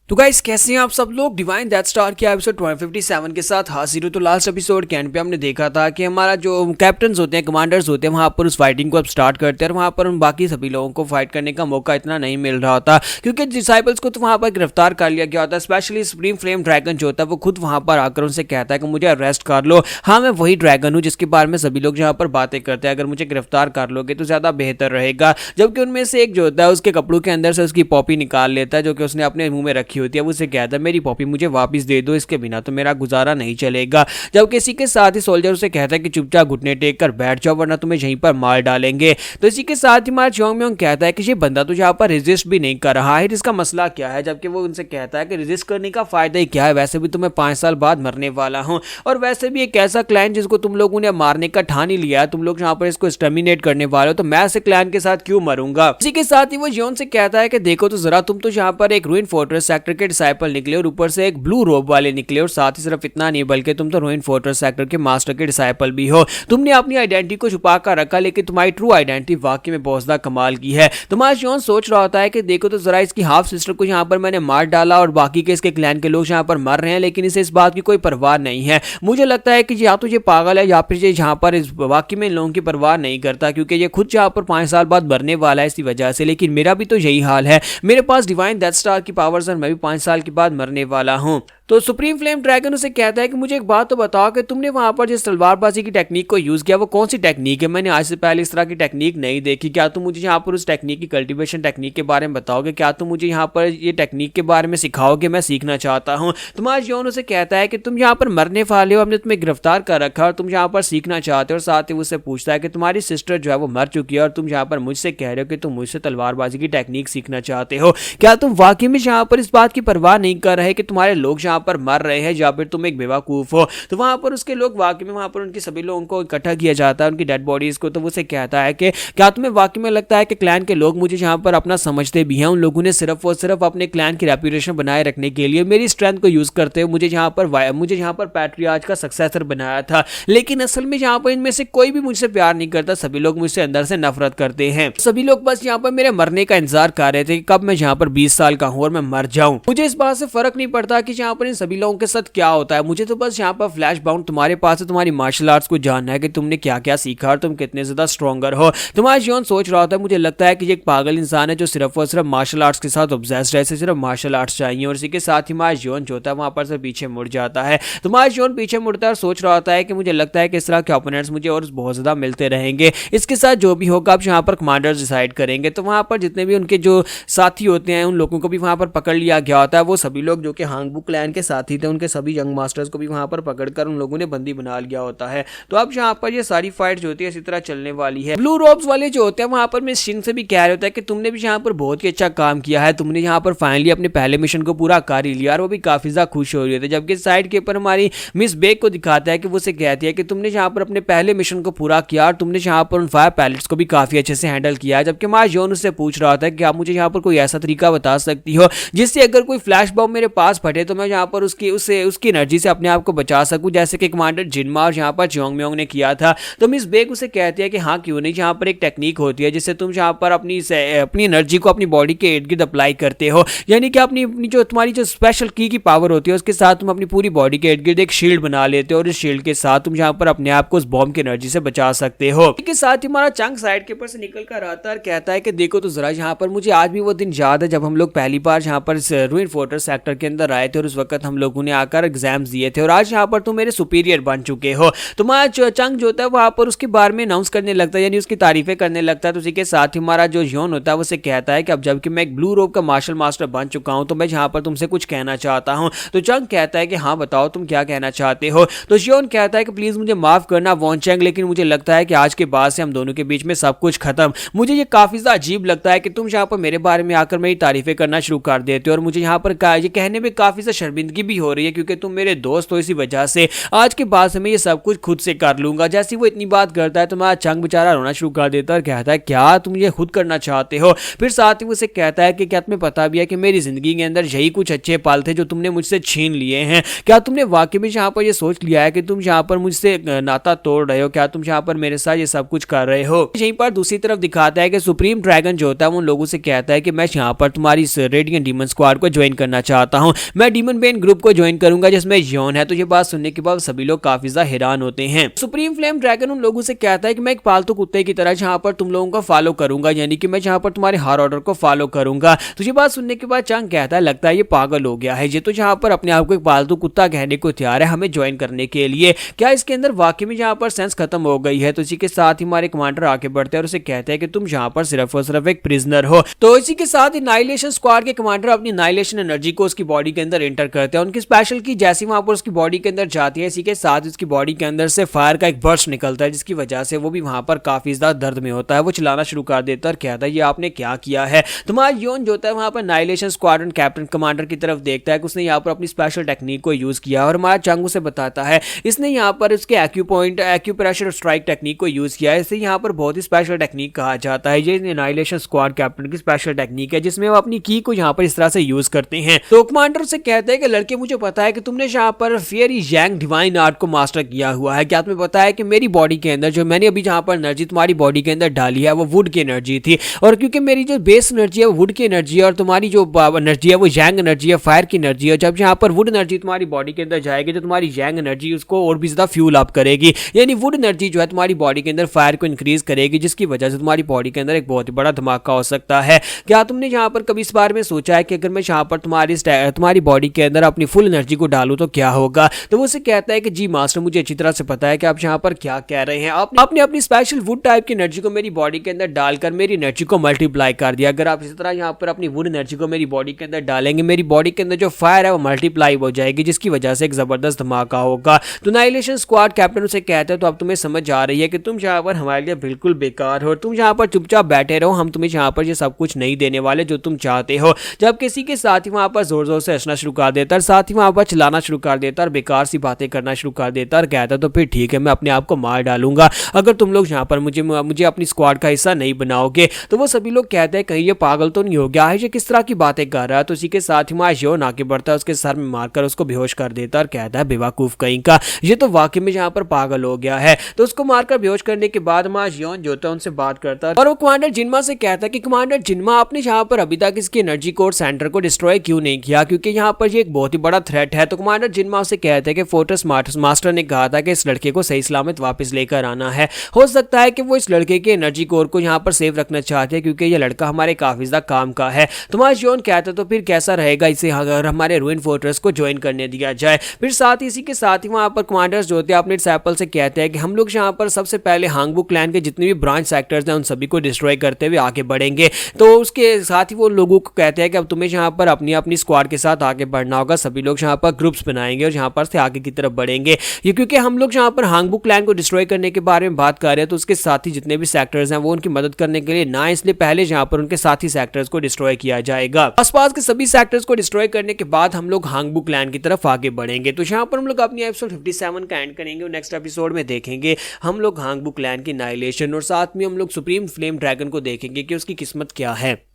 तो गाइस कैसे हैं आप सब लोग। डिवाइन डेथ स्टार के एपिसोड 157 के साथ हाजिर हो। तो लास्ट एपिसोड के एंड पे हमने देखा था कि हमारा जो कैप्टन्स होते हैं, कमांडर्स होते हैं, वहां पर उस फाइटिंग को अब स्टार्ट करते हैं और वहां पर उन बाकी सभी लोगों को फाइट करने का मौका इतना नहीं मिल रहा होता क्योंकि डिसाइपल्स को तो वहां पर गिरफ्तार कर लिया गया होता है। स्पेशली सुप्रीम फ्लेम ड्रैगन जो होता है वो खुद वहां पर आकर उनसे कहता है कि मुझे अरेस्ट कर लो। हाँ, मैं वही ड्रैगन हूँ जिसके बारे में सभी लोग यहाँ पर बातें करते हैं। अगर मुझे गिरफ्तार कर लोगे तो ज्यादा बेहतर रहेगा। जबकि उनमें से एक जो होता है उसके कपड़ों के अंदर से उसकी पॉपी निकाल लेता है जो कि उसने अपने मुंह में रखी होती है। वो उसे कहता है मेरी पॉपी मुझे वापस दे दो, इसके बिना तो मेरा गुजारा नहीं चलेगा। जब किसी के साथ ही सोल्जर उसे कहता है कि चुपचाप घुटने टेक कर बैठ जाओ वरना तुम्हें यहीं पर मार डालेंगे। तो इसी के साथ ही हमारा चोंग म्योंग कहता है कि ये बंदा तो यहाँ पर रेजिस्ट भी नहीं कर रहा है, इसका मसला क्या है। जबकि वो उनसे कहता है कि रेजिस्ट करने का फायदा ही क्या है, वैसे भी तुम्हें 5 साल बाद मरने वाला हूँ और वैसे भी एक ऐसा क्लैन जिसको तुम लोगों ने मारने का ठान ही लिया है, तुम लोग यहाँ पर इसको एक्सटर्मिनेट करने वाले हो, तो मैं ऐसे क्लैन के साथ क्यों मरूंगा। इसी के साथ ही वो योन से कहता है कि देखो तो जरा, तुम तो यहाँ पर एक रूइन फोर्ट्रेस सेक्टर के डिसाइपल निकले और ऊपर से एक ब्लू रोब वाले निकले और साथ ही सिर्फ इतना नहीं बल्कि तुम तो रूइन फोर्ट्रेस सेक्टर के मास्टर के डिसाइपल भी हो। तुमने अपनी आइडेंटिटी को छुपा कर रखा लेकिन तुम्हारी ट्रू आइडेंटिटी वाकई में बहुत ज्यादा कमाल की है। तुम्हारा योन सोच रहा होता है कि देखो तो जरा, इसकी हाफ सिस्टर को यहाँ पर मैंने मार डाला और बाकी के इसके क्लैन के लोग यहाँ पर मर रहे हैं लेकिन इसे इस बात की कोई परवाह नहीं है। मुझे लगता है कि या तो ये पागल है या फिर ये यहाँ पर इस वाकई में इन लोगों की परवाह नहीं करता क्योंकि ये खुद यहाँ पर 5 साल बाद मरने वाला है इसी वजह से। लेकिन मेरा भी तो यही हाल है, मेरे पास डिवाइन डेथ स्टार की पावर्स और मैं भी 5 साल के बाद मरने वाला हूँ। तो सुप्रीम फ्लेम ड्रैगन उसे कहता है कि मुझे एक बात तो बताओ कि तुमने वहां पर जिस तलवारबाजी की टेक्निक को यूज किया वो कौन सी टेक्निक है। मैंने आज से पहले इस तरह की टेक्निक नहीं देखी। क्या तुम मुझे यहाँ पर उस टेक्निक की कल्टीवेशन टेक्निक के बारे में बताओगे? क्या तुम मुझे यहाँ पर ये टेक्निक के बारे में सिखाओगे? मैं सीखना चाहता हूँ। तुम्हारा योन उसे कहता है कि तुम यहाँ पर मरने वाले हो, हमने तुम्हें गिरफ्तार कर रखा और तुम यहाँ पर सीखना चाहते हो। और साथ ही उससे पूछता है कि तुम्हारी सिस्टर जो है वो मर चुकी है और तुम यहाँ पर मुझसे कह रहे हो कि तुम मुझसे तलवारबाजी की टेक्निक सीखना चाहते हो। क्या तुम वाकई में यहाँ पर इस बात की परवाह नहीं कर रहे कि तुम्हारे लोग यहाँ पर मर रहे हैं या फिर तुम एक बेवकूफ हो? तो वहां पर उसके लोग वाकई में वहां पर उनके सभी लोगों को इकट्ठा किया जाता है, उनकी डेड बॉडीज को। तो वो उसे कहता है कि क्या तुम्हें वाकई में लगता है कि क्लैन के लोग मुझे यहाँ पर अपना समझते भी हैं? उन लोगों ने सिर्फ और सिर्फ अपने क्लैन की रेपुटेशन बनाए रखने के लिए मेरी स्ट्रेंथ को यूज करते हुए मुझे यहाँ पर पैट्रियार्च का सक्सेसर बनाया था। लेकिन असल में यहाँ पर इनमें से कोई भी मुझसे प्यार नहीं करता, सभी लोग मुझसे अंदर से नफरत करते हैं। सभी लोग बस यहाँ पर मेरे मरने का इंतजार कर रहे थे कि कब मैं यहाँ पर 20 साल का हूँ और मैं मर जाऊं। मुझे इस बात से फर्क नहीं पड़ता कि यहाँ पर इन सभी लोगों के साथ क्या होता है। मुझे तो बस यहाँ पर फ्लैश बाउंड तुम्हारे पास है, तुम्हारी मार्शल आर्ट्स को जानना है कि तुमने क्या क्या सीखा और तुम कितने ज्यादा स्ट्रॉन्गर हो। तुम्हारा योन सोच रहा होता है मुझे लगता है कि ये एक पागल इंसान है जो सिर्फ और सिर्फ मार्शल आर्ट्स के साथ ऑब्सेस्ड है, सिर्फ मार्शल आर्ट्स चाहिए। और इसी के साथ ही हमारा योन जो होता है वहां पर से पीछे मुड़ जाता है। तुम्हारा योन पीछे मुड़ता है और सोच रहा होता है कि मुझे लगता है कि इस तरह के ओपोनेंट्स मुझे और बहुत ज्यादा मिलते रहेंगे। इसके साथ जो भी होगा अब यहाँ पर कमांडर्स डिसाइड करेंगे। तो वहां पर जितने भी उनके जो साथी होते हैं उन लोगों को भी वहां पर पकड़ लिया गया होता है। वो सभी लोग जो कि हांगबू क्लैन के साथी थे उनके सभी यंग मास्टर्स को भी वहां पर पकड़कर उन लोगों ने बंदी बना लिया होता है। तो अब यहाँ पर ये सारी फाइट जो होती है इसी तरह चलने वाली है। ब्लू रोब्स वाले जो होते हैं वहां पर मिस शिंग से भी कह रहे होता है कि तुमने भी यहाँ पर बहुत ही अच्छा काम किया है, तुमने यहाँ पर फाइनली अपने पहले मिशन को पूरा कर ही लिया। और वो भी काफी ज्यादा खुश हो रही है। जबकि साइड के ऊपर हमारी मिस बेग को दिखाता है कि वो उसे कहती है कि तुमने यहाँ पर अपने पहले मिशन को पूरा किया और तुमने यहाँ पर उन फायर पैलेट्स को भी काफी अच्छे से हैंडल किया है। जबकि हमारा योन उससे पूछ रहा होता है कि आप मुझे यहाँ पर कोई ऐसा तरीका बता सकती हो जिससे अगर कोई फ्लैश बॉम्ब मेरे पास फटे तो मैं यहाँ पर उसकी एनर्जी से अपने आप को बचा सकूं, जैसे कि कमांडर जिनमा और यहाँ पर चोंग म्योंग ने किया था। तो मिस बेग उसे कहती है कि हाँ क्यों नहीं, यहाँ पर एक टेक्निक होती है जिससे तुम यहाँ पर अपनी एनर्जी को अपनी बॉडी के इर्द गिर्द अप्लाई करते हो। यानी कि अपनी तुम्हारी जो स्पेशल की पावर होती है उसके साथ तुम अपनी पूरी बॉडी के इर्द गिर्द एक शील्ड बना लेते हो और इस शील्ड के साथ तुम यहाँ पर अपने आप को उस बॉम्ब की एनर्जी से बचा सकते हो। इसके साथ ही हमारा चंग साइड के ऊपर से निकल कर आता है, कहता है कि देखो तो जरा, यहाँ पर मुझे आज भी वो दिन याद है जब हम लोग पहली बार यहाँ पर रूइन फोर्ट्रेस सेक्टर के अंदर आए थे और उस वक्त हम लोगों ने आकर एग्जाम्स दिए थे और आज यहाँ पर तुम मेरे सुपीरियर बन चुके हो। तुम्हारा चंग जो होता है वहां पर उसके बारे में अनाउंस करने लगता है, यानी उसकी तारीफें करने लगता है। तो उसी के साथ ही हमारा जो योन होता है वो उसे कहता है कि अब जबकि मैं एक ब्लू रोब का मार्शल मास्टर बन चुका हूं तो मैं यहाँ पर तुमसे कुछ कहना चाहता हूं। तो चंग कहता है कि हाँ बताओ तुम क्या कहना चाहते हो। तो योन कहता है कि प्लीज मुझे माफ करना वॉन चैंग, लेकिन मुझे लगता है कि आज के बाद से हम दोनों के बीच में सब कुछ खत्म। मुझे ये काफी ज्यादा अजीब लगता है कि तुम यहाँ पर मेरे बारे में आकर मेरी तारीफें करना शुरू कर देते हो और मुझे यहाँ पर ये कहने में काफी ज्यादा शर्मिंदगी भी हो रही है क्योंकि तुम मेरे दोस्त हो। इसी वजह से आज के बाद से मैं ये सब कुछ खुद से कर लूंगा। जैसे वो इतनी बात करता है तो हमारा चंग बेचारा रोना शुरू कर देता है और कहता है क्या तुम ये खुद करना चाहते हो। फिर साथ ही वो उसे कहता है कि क्या तुम्हें पता भी है कि मेरी जिंदगी के अंदर यही कुछ अच्छे पल थे जो तुमने मुझसे छीन लिए हैं। क्या तुमने वाकई में यहाँ पर ये सोच लिया है कि तुम यहाँ पर मुझसे नाता तोड़ रहे हो? क्या तुम यहाँ पर मेरे साथ ये सब कुछ कर रहे हो? यहीं पर दूसरी तरफ दिखाता है कि सुप्रीम ड्रैगन जो होता है उन लोगों से कहता है कि मैं यहाँ पर तुम्हारी रेडिएंट डीमन स्क्वाड स्क्वाड को ज्वाइन करना चाहता हूँ, मैं डीमन बेन ग्रुप को ज्वाइन करूंगा जिसमें योन है। तो ये बात सुनने के बाद सभी लोग काफी ज्यादा हैरान होते हैं। सुप्रीम फ्लेम ड्रैगन उन लोगों से कहता है कि मैं एक पालतू कुत्ते की तरह जहां पर तुम लोगों को फॉलो करूंगा, यानी कि मैं जहां पर तुम्हारे हर ऑर्डर को फॉलो करूंगा। तो ये बात सुनने के बाद चंग कहता है लगता है ये पागल हो गया है, ये तो जहां पर अपने आप को एक पालतू कुत्ता कहने को तैयार है हमें ज्वाइन करने के लिए, क्या इसके अंदर वाकई में जहां पर सेंस खत्म हो गई है। तो इसी के साथ ही हमारे कमांडर आगे बढ़ते हैं और उसे कहते हैं कि तुम जहां पर सिर्फ और सिर्फ एक प्रिजनर हो। तो इसी के साथ ही नाइलेशन स्क्वाड के कमांडर अपनी नाइलेशन एनर्जी को उसकी बॉडी के अंदर एंटर करते हैं। उनकी स्पेशल की जैसी वहां पर उसकी बॉडी के अंदर जाती है, इसी के साथ उसकी बॉडी के अंदर से फायर का एक बर्स्ट निकलता है जिसकी वजह से वो भी वहां पर काफी ज्यादा दर्द में होता है। वो चिल्लाना शुरू कर देता है और कहता है ये आपने क्या किया है। तुम्हारा योन जो होता है वहां पर नाइलेशन स्क्वाड्रन कैप्टन कमांडर की तरफ देखता है कि उसने यहाँ पर अपनी स्पेशल टेक्निक को यूज किया और हमारा चंग उसे बताता है इसने यहाँ पर उसके एक्यूप्रेशर स्ट्राइक टेक्निक को यूज किया है। इसे यहाँ पर बहुत ही स्पेशल टेक्निक कहा जाता है। ये नाइलेशन स्क्वाड कैप्टन की स्पेशल टेक्निक है जिसमें वो अपनी की को यहाँ पर इस तरह से यूज करते हैं। तो कमांडर से कहते हैं कि लड़के मुझे पता है कि तुमने यहाँ पर फेयरी यांग डिवाइन आर्ट को मास्टर किया हुआ है, क्या तुम्हें पता है कि मेरी बॉडी के अंदर जो मैंने अभी जहाँ पर एनर्जी तुम्हारी बॉडी के अंदर डाली है वो वुड की एनर्जी थी, और क्योंकि मेरी जो बेस एनर्जी है वो वुड की एनर्जी है और तुम्हारी जो एनर्जी है वो यांग एनर्जी है, फायर की एनर्जी है। जब यहाँ पर वुड एनर्जी तुम्हारी बॉडी के अंदर जाएगी तो तुम्हारी यांग एनर्जी उसको और भी ज्यादा फ्यूल अप करेगी, यानी वुड एनर्जी जो है तुम्हारी बॉडी के अंदर फायर को इंक्रीज करेगी जिसकी वजह से तुम्हारी बॉडी के अंदर एक बहुत ही बड़ा धमाका हो सकता है। क्या तुमने यहाँ पर कभी इस बारे में सोचा है कि अगर मैं यहाँ पर तुम्हारी बॉडी के अंदर अपनी फुल एनर्जी को डालूं तो क्या होगा। तो वो उसे कहता है कि जी मास्टर मुझे अच्छी तरह से पता है कि आप यहाँ पर क्या कह रहे हैं, आपने अपनी स्पेशल वुड टाइप की एनर्जी को मेरी बॉडी के अंदर डालकर मेरी एनर्जी को मल्टीप्लाई कर दिया। अगर आप इसी तरह यहाँ पर अपनी वुड एनर्जी को मेरी बॉडी के अंदर डालेंगे मेरी बॉडी के अंदर जो फायर है वो मल्टीप्लाई हो जाएगी जिसकी वजह से एक जबरदस्त धमाका होगा। तो नाइलेशन स्क्वाड कैप्टन उसे कहते हैं तो अब तुम्हें समझ आ रही है कि तुम यहाँ पर हमारे लिए बिल्कुल बेकार हो, तुम यहाँ पर चुपचाप बैठे रहो, हम तुम्हें यहाँ पर ये सब कुछ नहीं देने वाले जो तुम चाहते हो। जब किसी के साथ ही वहां पर जोर जोर से हंसना शुरू कर देता है, साथ ही वहां पर चिल्लाना शुरू कर देता है, बेकार सी बातें करना शुरू कर देता है और कहता है तो फिर ठीक है मैं अपने आप को मार डालूंगा अगर तुम लोग यहाँ पर मुझे अपनी स्क्वाड का हिस्सा नहीं बनाओगे। तो वो सभी लोग कहते हैं कहीं ये पागल तो नहीं हो गया है, ये किस तरह की बातें कर रहा है। तो उसी के साथ ही वहां योन आके बढ़ता है, उसके सर में मारकर उसको बेहोश कर देता है और कहता है बेवकूफ कहीं का, ये तो वाकई में यहाँ पर पागल हो गया है। तो उसको मारकर बेहोश करने के बाद वहां योन जो होता है उनसे बात करता है और वो कमांडर जिनमा से कहता है कि कमांडर जिनमा आपने यहाँ पर अभी तक इसकी एनर्जी कोर सेंटर को डिस्ट्रॉय क्यों नहीं किया, क्योंकि यहाँ पर ये एक बहुत ही बड़ा थ्रेट है। तो कमांडर जिनमा उसे कहते हैं कि फोर्ट्रेस मास्टर ने कहा था कि इस लड़के को सही सलामत वापस लेकर आना है, हो सकता है कि वो इस लड़के के एनर्जी कोर को यहाँ पर सेव रखना चाहते हैं क्योंकि ये लड़का हमारे काफी ज्यादा काम का है। तुम्हारा जोन कहता है तो फिर कैसा रहेगा इसे अगर हमारे रूइन फोर्ट्रेस को ज्वाइन करने दिया जाए। फिर साथ ही इसी के साथ ही वहां पर कमांडर्स जो होते हैं अपने डिसाइपल से कहते हैं कि हम लोग यहाँ पर सबसे पहले हांगबू क्लैन के जितने भी ब्रांच सेक्टर्स हैं उन सभी को डिस्ट्रॉय करते हुए आगे बढ़ेंगे। तो उसके साथ ही वो लोगों को कहते हैं कि अब तुम्हें यहाँ पर अपनी अपनी स्क्वाड के साथ आगे बढ़ना होगा, सभी लोग यहाँ पर ग्रुप्स बनाएंगे और यहाँ पर से आगे की तरफ बढ़ेंगे। ये क्योंकि हम लोग यहाँ पर हांगबू क्लैन को डिस्ट्रॉय करने के बारे में बात कर रहे हैं तो उसके साथ ही जितने भी सेक्टर्स हैं वो उनकी मदद करने के लिए ना, इसलिए पहले यहाँ पर उनके साथी सेक्टर्स को डिस्ट्रॉय किया जाएगा। आसपास के सभी सेक्टर्स को डिस्ट्रॉय करने के बाद हम लोग हांगबू क्लैन की तरफ आगे बढ़ेंगे। तो यहाँ पर हम लोग अपनी एपिसोड 57 का एंड करेंगे और नेक्स्ट एपिसोड में देखेंगे हम लोग हांगबू क्लैन की नाइलेशन और साथ में हम लोग सुप्रीम फ्लेम ड्रैगन को देखेंगे कि उसकी किस्मत क्या है।